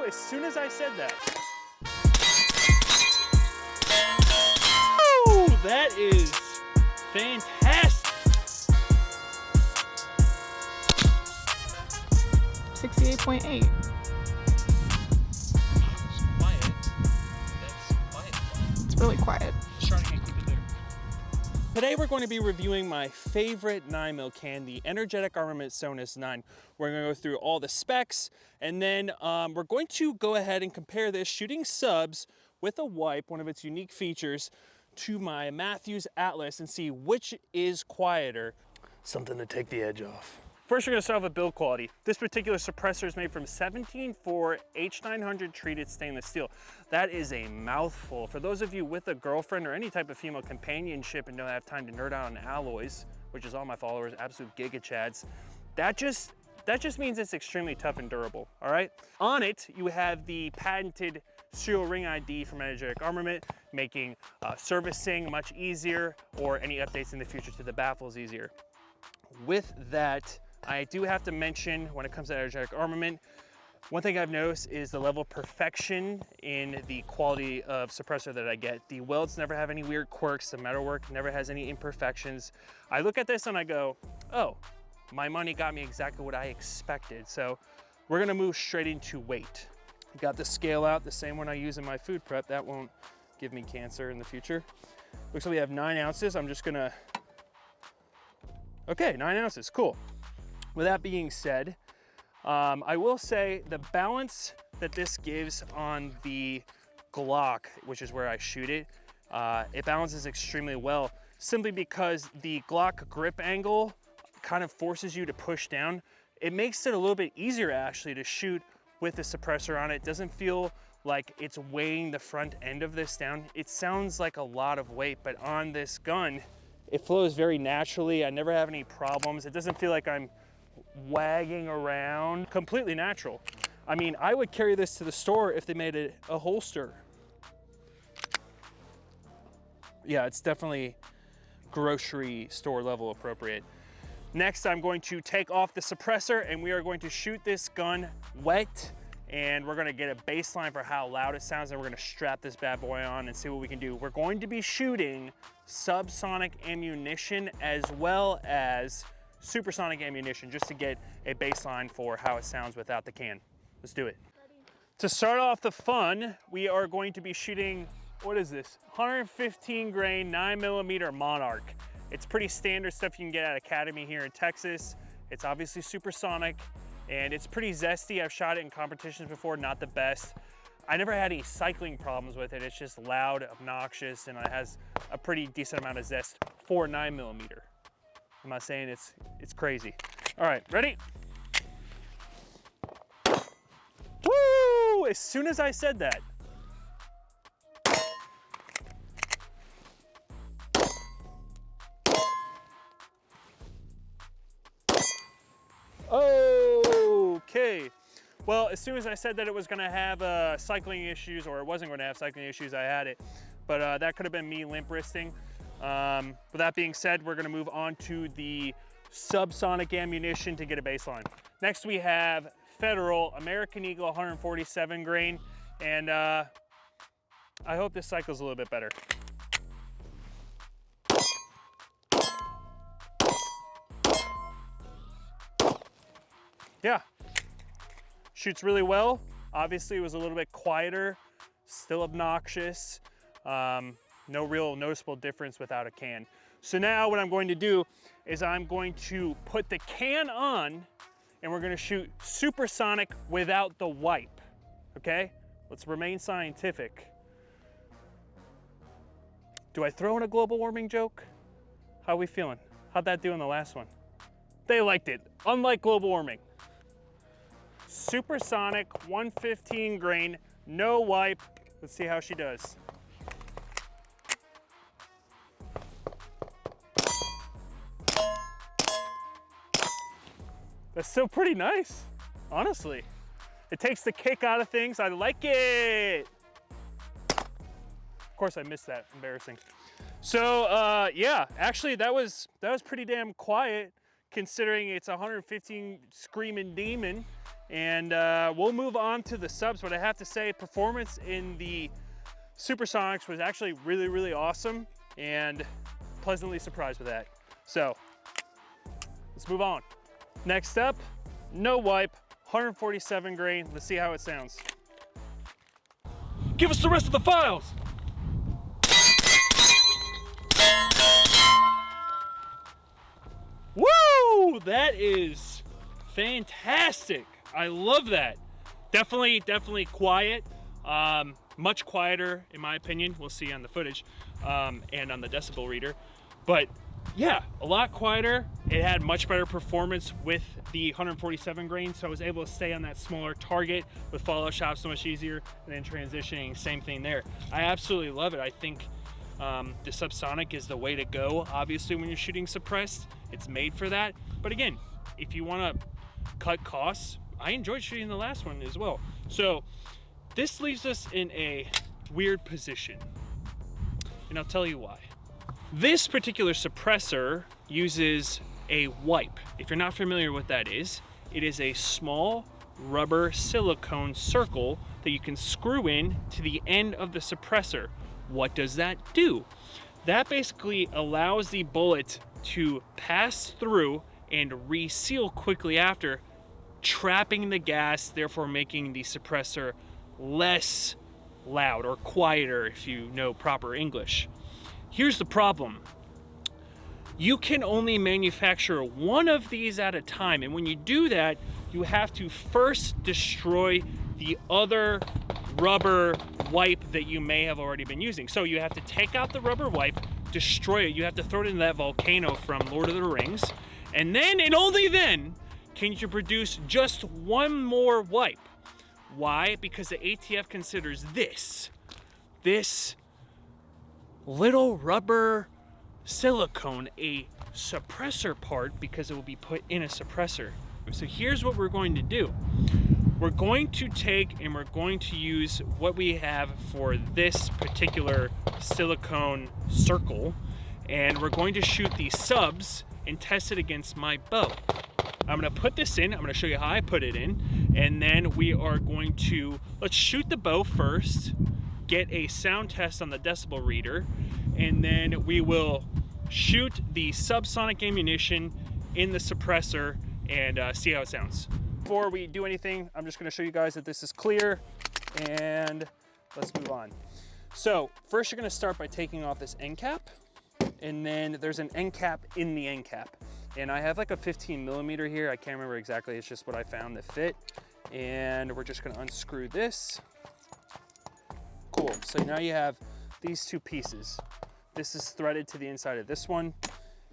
as soon as I said that. Oh, that is fantastic. 68.8. It's quiet. That's quiet. It's really quiet. Starting to keep it there. Today we're going to be reviewing my favorite 9mm can, the Energetic Armament Sonus 9. We're going to go through all the specs, and then we're going to go ahead and compare this shooting subs with a wipe, one of its unique features, to my Matthews Atlas and see which is quieter. Something to take the edge off. First, we're going to start with build quality. This particular suppressor is made from 17.4 H900 treated stainless steel. That is a mouthful. For those of you with a girlfriend or any type of female companionship and don't have time to nerd out on alloys, which is all my followers, absolute giga chads, that just means it's extremely tough and durable, all right? On it, you have the patented serial ring ID from Energetic Armament, making servicing much easier, or any updates in the future to the baffles easier. With that, I do have to mention, when it comes to Energetic Armament, one thing I've noticed is the level of perfection in the quality of suppressor that I get. The welds never have any weird quirks, the metalwork never has any imperfections. I look at this and I go, oh, my money got me exactly what I expected. So we're gonna move straight into weight. Got the scale out, the same one I use in my food prep. That won't give me cancer in the future. Looks like we have 9 ounces. I'm just gonna, okay, 9 ounces, cool. With that being said, I will say the balance that this gives on the Glock, which is where I shoot it, it balances extremely well, simply because the Glock grip angle kind of forces you to push down. It makes it a little bit easier actually to shoot with the suppressor on it. It doesn't feel like it's weighing the front end of this down. It sounds like a lot of weight, but on this gun, it flows very naturally. I never have any problems. It doesn't feel like I'm wagging around, completely natural. I mean, I would carry this to the store if they made it a holster. Yeah, it's definitely grocery store level appropriate. Next, I'm going to take off the suppressor and we are going to shoot this gun wet, and we're gonna get a baseline for how loud it sounds, and we're gonna strap this bad boy on and see what we can do. We're going to be shooting subsonic ammunition as well as supersonic ammunition, just to get a baseline for how it sounds without the can. Let's do it. To start off the fun, we are going to be shooting, what is this? 115 grain 9mm Monarch. It's pretty standard stuff you can get at Academy here in Texas. It's obviously supersonic and it's pretty zesty. I've shot it in competitions before, not the best. I never had any cycling problems with it. It's just loud, obnoxious, and it has a pretty decent amount of zest for 9mm. I'm not saying it's crazy. All right, ready? Woo! As soon as I said that. Okay. Well, as soon as I said that it was gonna have cycling issues, or it wasn't gonna have cycling issues, I had it. But that could have been me limp wristing. With that being said, we're gonna move on to the subsonic ammunition to get a baseline. Next we have Federal American Eagle 147 grain, and I hope this cycle's a little bit better. Yeah, shoots really well. Obviously it was a little bit quieter, still obnoxious. No real noticeable difference without a can. So now what I'm going to do is I'm going to put the can on and we're gonna shoot supersonic without the wipe, okay? Let's remain scientific. Do I throw in a global warming joke? How are we feeling? How'd that do in the last one? They liked it, unlike global warming. Supersonic, 115 grain, no wipe. Let's see how she does. That's still pretty nice, honestly. It takes the kick out of things. I like it. Of course I missed that, embarrassing. So yeah, actually that was pretty damn quiet considering it's 115 screaming demon And we'll move on to the subs, but I have to say performance in the Supersonics was actually really, really awesome and pleasantly surprised with that. So let's move on. Next up, no wipe, 147 grain. Let's see how it sounds. Give us the rest of the files. Woo! That is fantastic. I love that. Definitely quiet. Much quieter, in my opinion. We'll see on the footage and on the decibel reader. But yeah, a lot quieter. It had much better performance with the 147 grain, so I was able to stay on that smaller target with follow shots so much easier, and then transitioning, same thing there. I absolutely love it. I think the subsonic is the way to go. Obviously, when you're shooting suppressed, it's made for that. But again, if you want to cut costs, I enjoyed shooting the last one as well. So this leaves us in a weird position, and I'll tell you why. This particular suppressor uses a wipe. If you're not familiar with what that is, it is a small rubber silicone circle that you can screw in to the end of the suppressor. What does that do? That basically allows the bullet to pass through and reseal quickly after, trapping the gas, therefore making the suppressor less loud or quieter if you know proper English. Here's the problem. You can only manufacture one of these at a time, and when you do that, you have to first destroy the other rubber wipe that you may have already been using. So you have to take out the rubber wipe, destroy it, you have to throw it in that volcano from Lord of the Rings, and then and only then can you produce just one more wipe. Why? Because the ATF considers this little rubber silicone a suppressor part because it will be put in a suppressor. So here's what we're going to do. We're going to take and we're going to use what we have for this particular silicone circle, and we're going to shoot these subs and test it against my bow. I'm gonna put this in, I'm gonna show you how I put it in, and then we are going to, let's shoot the bow first, get a sound test on the decibel reader, and then we will shoot the subsonic ammunition in the suppressor and see how it sounds. Before we do anything, I'm just gonna show you guys that this is clear, and let's move on. So first you're gonna start by taking off this end cap, and then there's an end cap in the end cap. And I have like a 15 millimeter here. I can't remember exactly, it's just what I found that fit. And we're just gonna unscrew this. Cool, so now you have these two pieces. This is threaded to the inside of this one.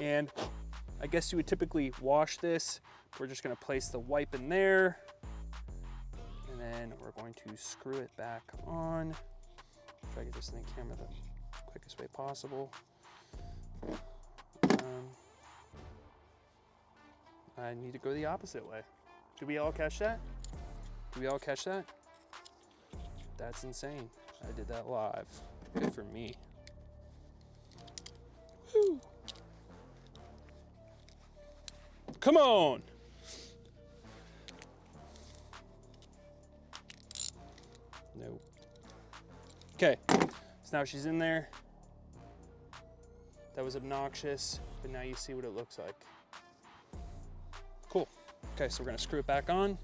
And I guess you would typically wash this. We're just gonna place the wipe in there. And then we're going to screw it back on. Try to get this in the camera the quickest way possible. I need to go the opposite way. Do we all catch that? Do we all catch that? That's insane. I did that live. Good for me. Woo. Come on. Nope. Okay, so now she's in there. That was obnoxious, but now you see what it looks like. Cool. Okay, so we're gonna screw it back on.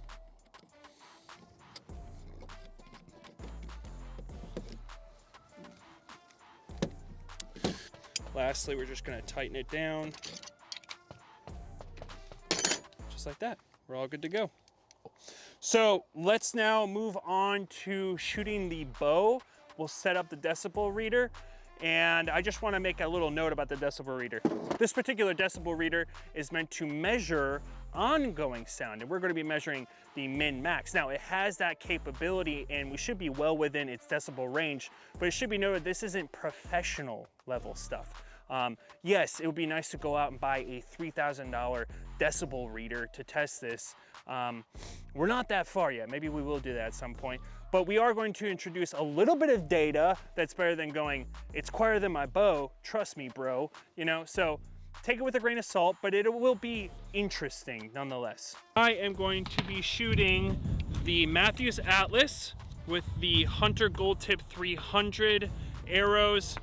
Lastly, we're just gonna tighten it down. Just like that. We're all good to go. So let's now move on to shooting the bow. We'll set up the decibel reader. And I just want to make a little note about the decibel reader. This particular decibel reader is meant to measure ongoing sound, and we're going to be measuring the min-max. Now, it has that capability, and we should be well within its decibel range, but it should be noted this isn't professional level stuff. Yes, it would be nice to go out and buy a $3,000 decibel reader to test this. We're not that far yet. Maybe we will do that at some point. But we are going to introduce a little bit of data that's better than going, it's quieter than my bow, trust me, bro. You know, so take it with a grain of salt, but it will be interesting nonetheless. I am going to be shooting the Matthews Atlas with the Hunter Gold Tip 300 arrows.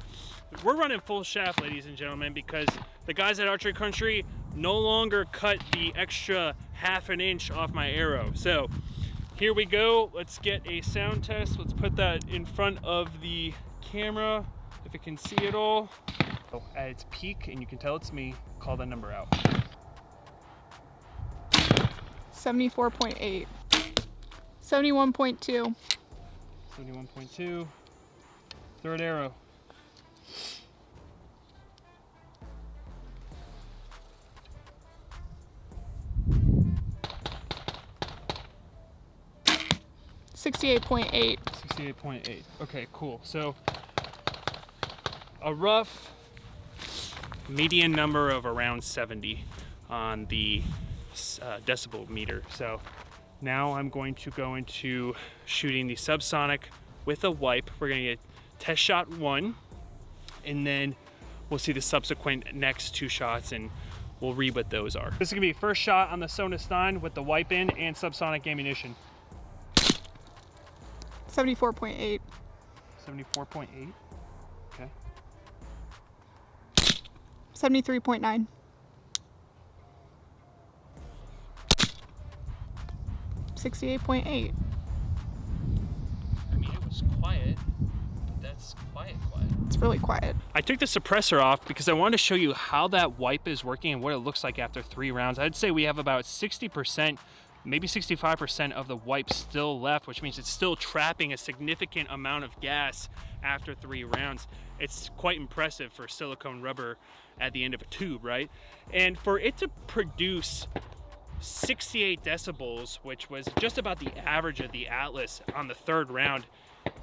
We're running full shaft, ladies and gentlemen, because the guys at Archery Country no longer cut the extra ½ an inch off my arrow. So here we go. Let's get a sound test. Let's put that in front of the camera if it can see it all. Oh, at its peak, and you can tell it's me, call the number out. 74.8. 71.2. 71.2. Third arrow. 68.8. 68.8. Okay, cool. So a rough median number of around 70 on the decibel meter. So now I'm going to go into shooting the subsonic with a wipe. We're going to get test shot 1, and then we'll see the subsequent next 2 shots, and we'll read what those are. This is going to be first shot on the Sonus 9 with the wipe in and subsonic ammunition. 74.8. 74.8. Okay. 73.9. 68.8. I mean, it was quiet, but that's quiet. It's really quiet. I took the suppressor off because I wanted to show you how that wipe is working and what it looks like after 3 rounds. I'd say we have about 60%, maybe 65% of the wipe still left, which means it's still trapping a significant amount of gas after 3 rounds. It's quite impressive for silicone rubber at the end of a tube, right? And for it to produce 68 decibels, which was just about the average of the Atlas on the 3rd round,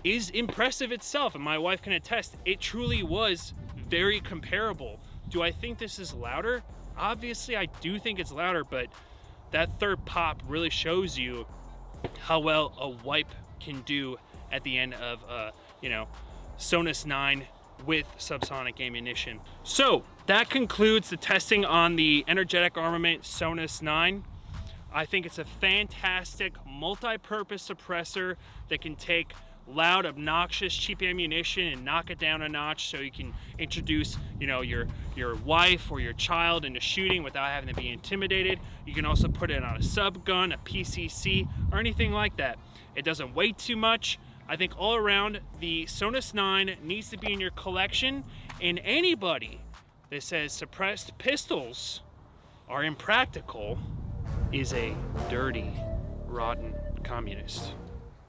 is impressive itself, and my wife can attest, it truly was very comparable. Do I think this is louder? Obviously I do think it's louder, but that 3rd pop really shows you how well a wipe can do at the end of Sonus 9 with subsonic ammunition. So that concludes the testing on the Energetic Armament Sonus 9. I think it's a fantastic multi-purpose suppressor that can take loud, obnoxious, cheap ammunition and knock it down a notch, so you can introduce, your wife or your child into shooting without having to be intimidated. You can also put it on a sub gun, a PCC, or anything like that. It doesn't weigh too much. I think all around, the Sonus 9 needs to be in your collection, and anybody that says suppressed pistols are impractical is a dirty, rotten communist.